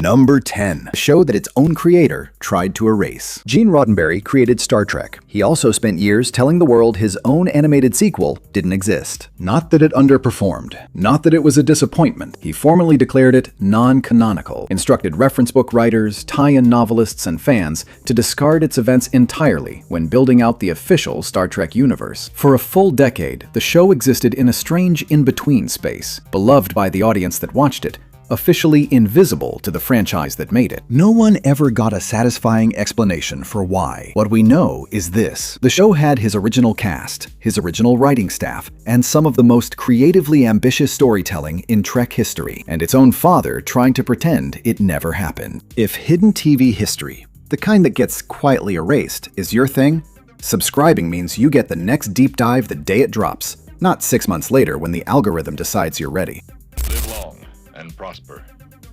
Number 10. A show that its own creator tried to erase. Gene Roddenberry created Star Trek. He also spent years telling the world his own animated sequel didn't exist. Not that it underperformed. Not that it was a disappointment. He formally declared it non-canonical, instructed reference book writers, tie-in novelists, and fans to discard its events entirely when building out the official Star Trek universe. For a full decade, the show existed in a strange in-between space, beloved by the audience that watched it, officially invisible to the franchise that made it. No one ever got a satisfying explanation for why. What we know is this: the show had his original cast, his original writing staff, and some of the most creatively ambitious storytelling in Trek history, and its own father trying to pretend it never happened. If hidden TV history, the kind that gets quietly erased, is your thing, subscribing means you get the next deep dive the day it drops, not 6 months later when the algorithm decides you're ready. Live long and prosper,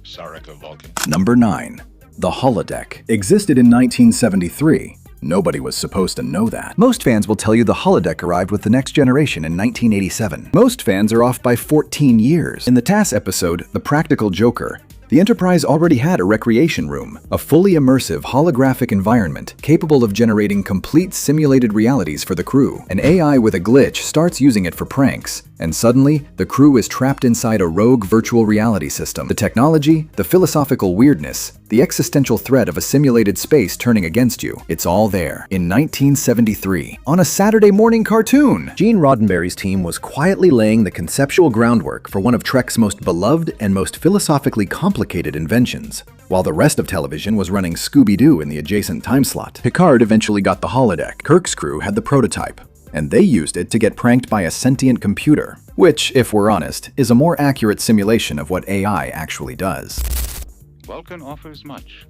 Sarek of Vulcan. Number 9. The Holodeck. Existed in 1973. Nobody was supposed to know that. Most fans will tell you the Holodeck arrived with the Next Generation in 1987. Most fans are off by 14 years. In the TASS episode, The Practical Joker, the Enterprise already had a recreation room, a fully immersive holographic environment capable of generating complete simulated realities for the crew. An AI with a glitch starts using it for pranks, and suddenly, the crew is trapped inside a rogue virtual reality system. The technology, the philosophical weirdness, the existential threat of a simulated space turning against you, it's all there. In 1973, on a Saturday morning cartoon, Gene Roddenberry's team was quietly laying the conceptual groundwork for one of Trek's most beloved and most philosophically complicated inventions. While the rest of television was running Scooby-Doo in the adjacent time slot, Picard eventually got the holodeck. Kirk's crew had the prototype, and they used it to get pranked by a sentient computer, which, if we're honest, is a more accurate simulation of what AI actually does. Vulcan offers much.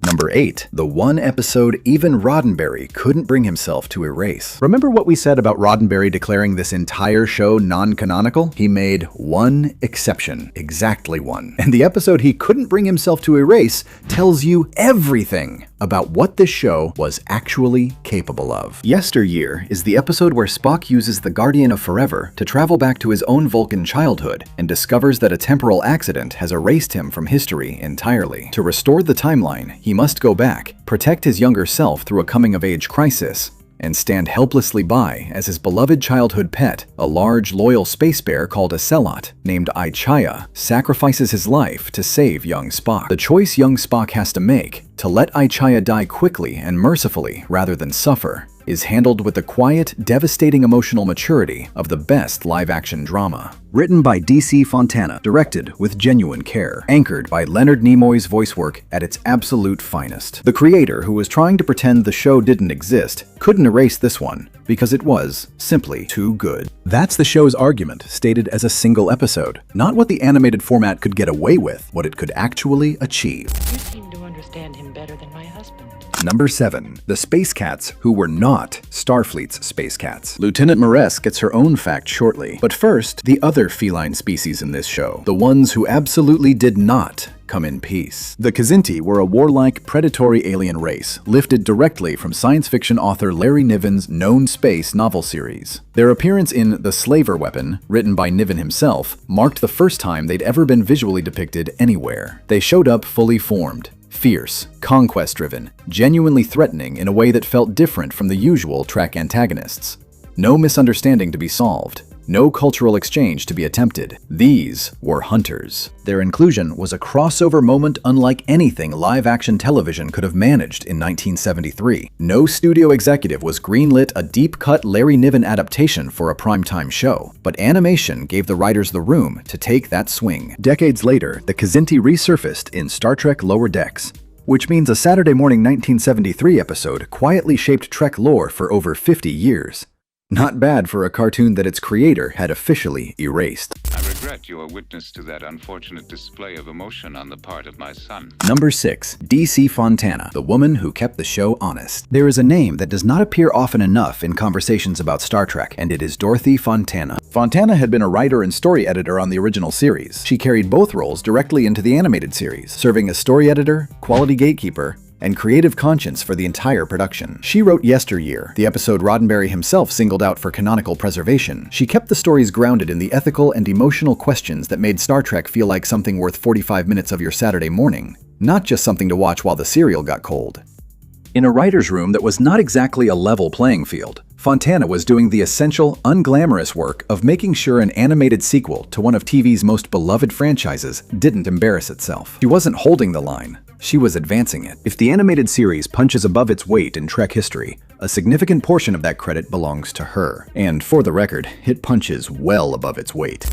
Number 8. The one episode even Roddenberry couldn't bring himself to erase. Remember what we said about Roddenberry declaring this entire show non-canonical? He made one exception. Exactly one. And the episode he couldn't bring himself to erase tells you everything about what this show was actually capable of. Yesteryear is the episode where Spock uses the Guardian of Forever to travel back to his own Vulcan childhood and discovers that a temporal accident has erased him from history entirely. To restore the timeline, he must go back, protect his younger self through a coming-of-age crisis, and stand helplessly by as his beloved childhood pet, a large, loyal space bear called a Celot, named Ichaya, sacrifices his life to save young Spock. The choice young Spock has to make, to let Ichaya die quickly and mercifully rather than suffer, is handled with the quiet, devastating emotional maturity of the best live-action drama. Written by Dorothy Fontana, directed with genuine care, anchored by Leonard Nimoy's voice work at its absolute finest. The creator, who was trying to pretend the show didn't exist, couldn't erase this one, because it was simply too good. That's the show's argument, stated as a single episode. Not what the animated format could get away with, what it could actually achieve. You seem to understand him better than my husband. Number 7. The Space Cats who were not Starfleet's Space Cats. Lieutenant Maress gets her own fact shortly, but first, the other feline species in this show, the ones who absolutely did not come in peace. The Kzinti were a warlike, predatory alien race, lifted directly from science fiction author Larry Niven's Known Space novel series. Their appearance in The Slaver Weapon, written by Niven himself, marked the first time they'd ever been visually depicted anywhere. They showed up fully formed, fierce, conquest-driven, genuinely threatening in a way that felt different from the usual Trek antagonists. No misunderstanding to be solved. No cultural exchange to be attempted. These were hunters. Their inclusion was a crossover moment unlike anything live-action television could have managed in 1973. No studio executive was greenlit a deep-cut Larry Niven adaptation for a primetime show, but animation gave the writers the room to take that swing. Decades later, the Kzinti resurfaced in Star Trek Lower Decks, which means a Saturday morning 1973 episode quietly shaped Trek lore for over 50 years. Not bad for a cartoon that its creator had officially erased. I regret you are witness to that unfortunate display of emotion on the part of my son. Number 6. Dorothy Fontana, the woman who kept the show honest. There is a name that does not appear often enough in conversations about Star Trek, and it is Dorothy Fontana. Fontana had been a writer and story editor on the original series. She carried both roles directly into the animated series, serving as story editor, quality gatekeeper, and creative conscience for the entire production. She wrote Yesteryear, the episode Roddenberry himself singled out for canonical preservation. She kept the stories grounded in the ethical and emotional questions that made Star Trek feel like something worth 45 minutes of your Saturday morning, not just something to watch while the cereal got cold. In a writer's room that was not exactly a level playing field, Fontana was doing the essential, unglamorous work of making sure an animated sequel to one of TV's most beloved franchises didn't embarrass itself. She wasn't holding the line, she was advancing it. If the animated series punches above its weight in Trek history, a significant portion of that credit belongs to her. And for the record, it punches well above its weight.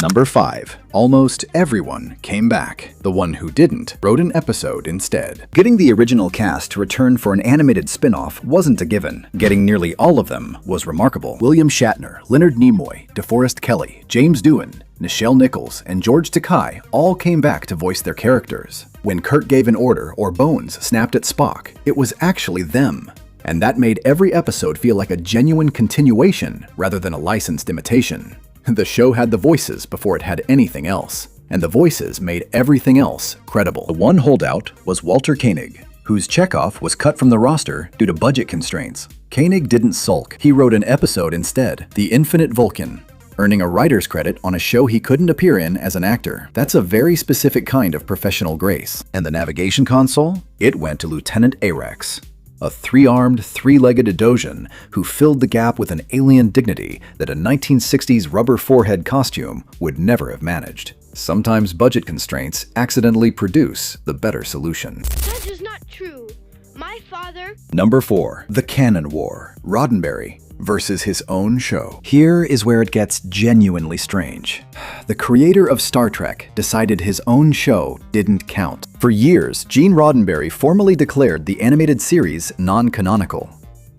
Number 5. Almost everyone came back. The one who didn't wrote an episode instead. Getting the original cast to return for an animated spin-off wasn't a given. Getting nearly all of them was remarkable. William Shatner, Leonard Nimoy, DeForest Kelley, James Doohan, Nichelle Nichols, and George Takei all came back to voice their characters. When Kirk gave an order or Bones snapped at Spock, it was actually them. And that made every episode feel like a genuine continuation rather than a licensed imitation. The show had the voices before it had anything else, and the voices made everything else credible. The one holdout was Walter Koenig, whose Chekhov was cut from the roster due to budget constraints. Koenig didn't sulk. He wrote an episode instead, The Infinite Vulcan, earning a writer's credit on a show he couldn't appear in as an actor. That's a very specific kind of professional grace. And the navigation console? It went to Lieutenant Arex, a three-armed, three-legged Edosian who filled the gap with an alien dignity that a 1960s rubber forehead costume would never have managed. Sometimes budget constraints accidentally produce the better solution. That is not true. My father... Number 4. The Canon War. Roddenberry versus his own show. Here is where it gets genuinely strange. The creator of Star Trek decided his own show didn't count. For years, Gene Roddenberry formally declared the animated series non-canonical.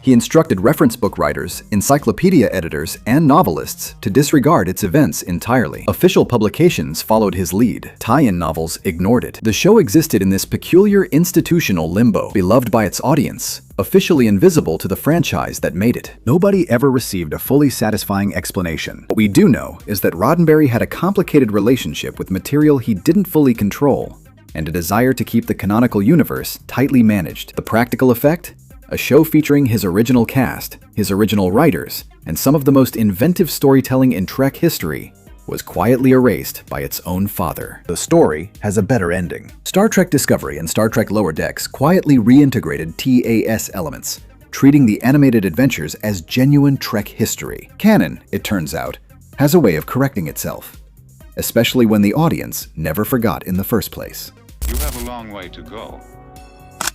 He instructed reference book writers, encyclopedia editors, and novelists to disregard its events entirely. Official publications followed his lead. Tie-in novels ignored it. The show existed in this peculiar institutional limbo, beloved by its audience, officially invisible to the franchise that made it. Nobody ever received a fully satisfying explanation. What we do know is that Roddenberry had a complicated relationship with material he didn't fully control, and a desire to keep the canonical universe tightly managed. The practical effect? A show featuring his original cast, his original writers, and some of the most inventive storytelling in Trek history was quietly erased by its own father. The story has a better ending. Star Trek Discovery and Star Trek Lower Decks quietly reintegrated TAS elements, treating the animated adventures as genuine Trek history. Canon, it turns out, has a way of correcting itself, especially when the audience never forgot in the first place. You have a long way to go.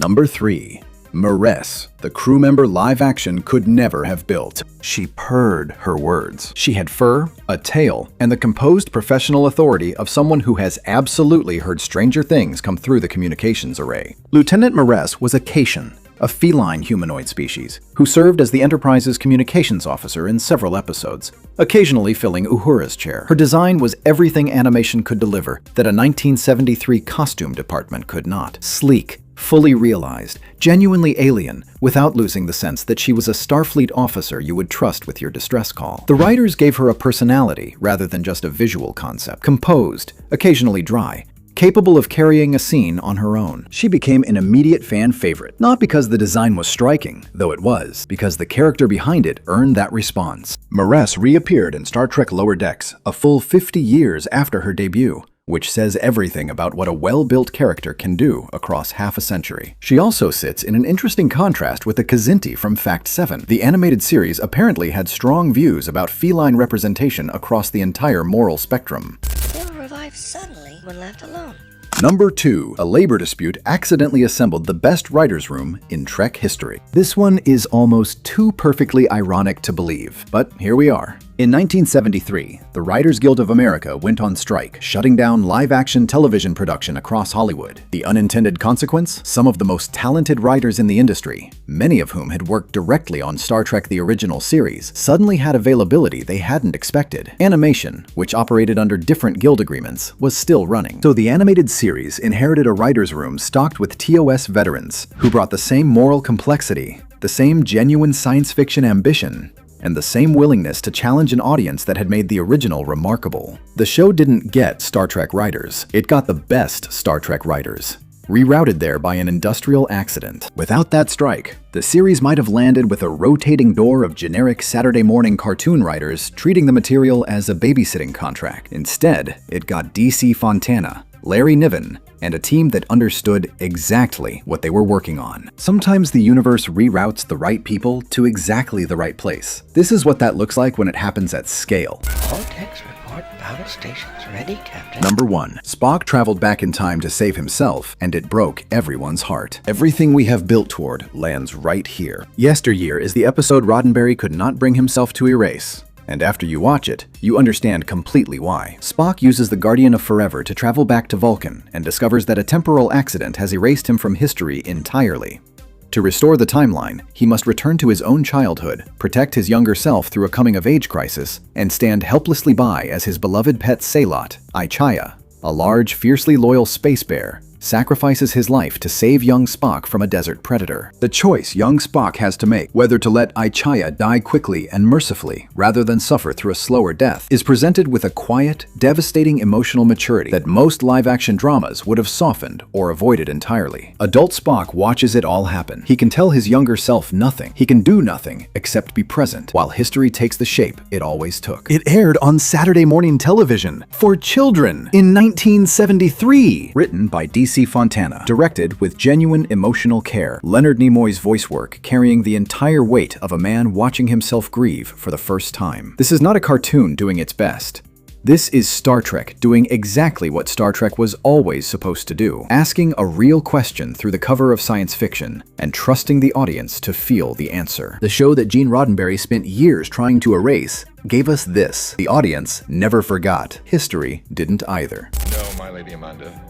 Number 3. Maress, the crew member live action could never have built. She purred her words. She had fur, a tail, and the composed professional authority of someone who has absolutely heard stranger things come through the communications array. Lieutenant Maress was a Caitian, a feline humanoid species, who served as the Enterprise's communications officer in several episodes, occasionally filling Uhura's chair. Her design was everything animation could deliver that a 1973 costume department could not. Sleek, fully realized, genuinely alien, without losing the sense that she was a Starfleet officer you would trust with your distress call. The writers gave her a personality rather than just a visual concept. Composed, occasionally dry, capable of carrying a scene on her own. She became an immediate fan favorite, not because the design was striking, though it was, because the character behind it earned that response. Maress reappeared in Star Trek Lower Decks a full 50 years after her debut, which says everything about what a well-built character can do across half a century. She also sits in an interesting contrast with the Kzinti from Fact 7. The animated series apparently had strong views about feline representation across the entire moral spectrum. They were revived suddenly when left alone. Number 2. A labor dispute accidentally assembled the best writer's room in Trek history. This one is almost too perfectly ironic to believe, but here we are. In 1973, the Writers Guild of America went on strike, shutting down live-action television production across Hollywood. The unintended consequence? Some of the most talented writers in the industry, many of whom had worked directly on Star Trek the original series, suddenly had availability they hadn't expected. Animation, which operated under different guild agreements, was still running. So the animated series inherited a writer's room stocked with TOS veterans who brought the same moral complexity, the same genuine science fiction ambition, and the same willingness to challenge an audience that had made the original remarkable. The show didn't get Star Trek writers, it got the best Star Trek writers, rerouted there by an industrial accident. Without that strike, the series might have landed with a rotating door of generic Saturday morning cartoon writers treating the material as a babysitting contract. Instead, it got DC Fontana, Larry Niven, and a team that understood exactly what they were working on. Sometimes the universe reroutes the right people to exactly the right place. This is what that looks like when it happens at scale. Holodeck's report battle stations ready, Captain. Number 1. Spock traveled back in time to save himself, and it broke everyone's heart. Everything we have built toward lands right here. Yesteryear is the episode Roddenberry could not bring himself to erase. And after you watch it, you understand completely why. Spock uses the Guardian of Forever to travel back to Vulcan and discovers that a temporal accident has erased him from history entirely. To restore the timeline, he must return to his own childhood, protect his younger self through a coming-of-age crisis, and stand helplessly by as his beloved pet Sailot, Ichaya, a large, fiercely loyal space bear, sacrifices his life to save young Spock from a desert predator. The choice young Spock has to make, whether to let Ichaya die quickly and mercifully rather than suffer through a slower death, is presented with a quiet, devastating emotional maturity that most live-action dramas would have softened or avoided entirely. Adult Spock watches it all happen. He can tell his younger self nothing. He can do nothing except be present, while history takes the shape it always took. It aired on Saturday morning television for children in 1973. Written by DC Fontana, directed with genuine emotional care, Leonard Nimoy's voice work carrying the entire weight of a man watching himself grieve for the first time. This is not a cartoon doing its best. This is Star Trek doing exactly what Star Trek was always supposed to do, asking a real question through the cover of science fiction and trusting the audience to feel the answer. The show that Gene Roddenberry spent years trying to erase gave us this. The audience never forgot. History didn't either. No, my Lady Amanda.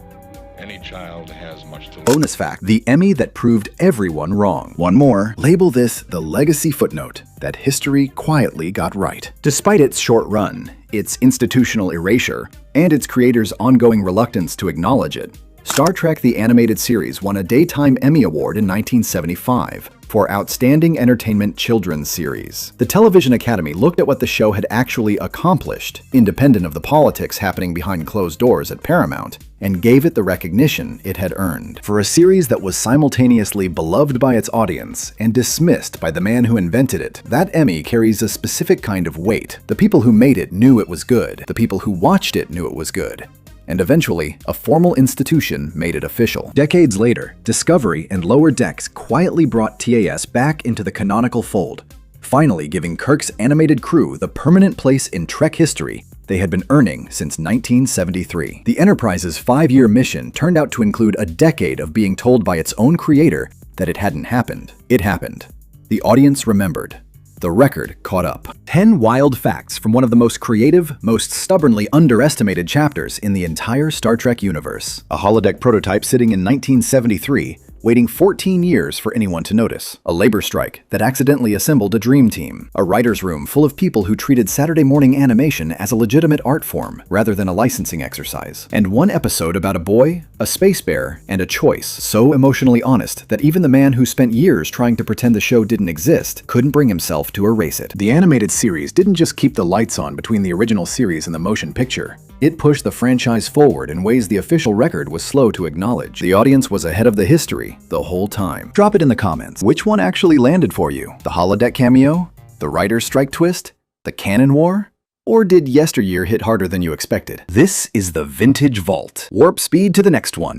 Any child has much to learn. Bonus fact, the Emmy that proved everyone wrong. One more, label this the legacy footnote that history quietly got right. Despite its short run, its institutional erasure, and its creators' ongoing reluctance to acknowledge it, Star Trek the Animated Series won a Daytime Emmy Award in 1975 for Outstanding Entertainment Children's Series. The Television Academy looked at what the show had actually accomplished, independent of the politics happening behind closed doors at Paramount, and gave it the recognition it had earned. For a series that was simultaneously beloved by its audience and dismissed by the man who invented it, that Emmy carries a specific kind of weight. The people who made it knew it was good. The people who watched it knew it was good. And eventually, a formal institution made it official. Decades later, Discovery and Lower Decks quietly brought TAS back into the canonical fold, finally giving Kirk's animated crew the permanent place in Trek history they had been earning since 1973. The Enterprise's 5-year mission turned out to include a decade of being told by its own creator that it hadn't happened. It happened. The audience remembered. The record caught up. 10 wild facts from one of the most creative, most stubbornly underestimated chapters in the entire Star Trek universe. A holodeck prototype sitting in 1973, waiting 14 years for anyone to notice. A labor strike that accidentally assembled a dream team. A writer's room full of people who treated Saturday morning animation as a legitimate art form rather than a licensing exercise. And one episode about a boy, a space bear, and a choice so emotionally honest that even the man who spent years trying to pretend the show didn't exist couldn't bring himself to erase it. The animated series didn't just keep the lights on between the original series and the motion picture. It pushed the franchise forward in ways the official record was slow to acknowledge. The audience was ahead of the history the whole time. Drop it in the comments. Which one actually landed for you? The holodeck cameo? The writer's strike twist? The canon war? Or did Yesteryear hit harder than you expected? This is the Vintage Vault. Warp speed to the next one.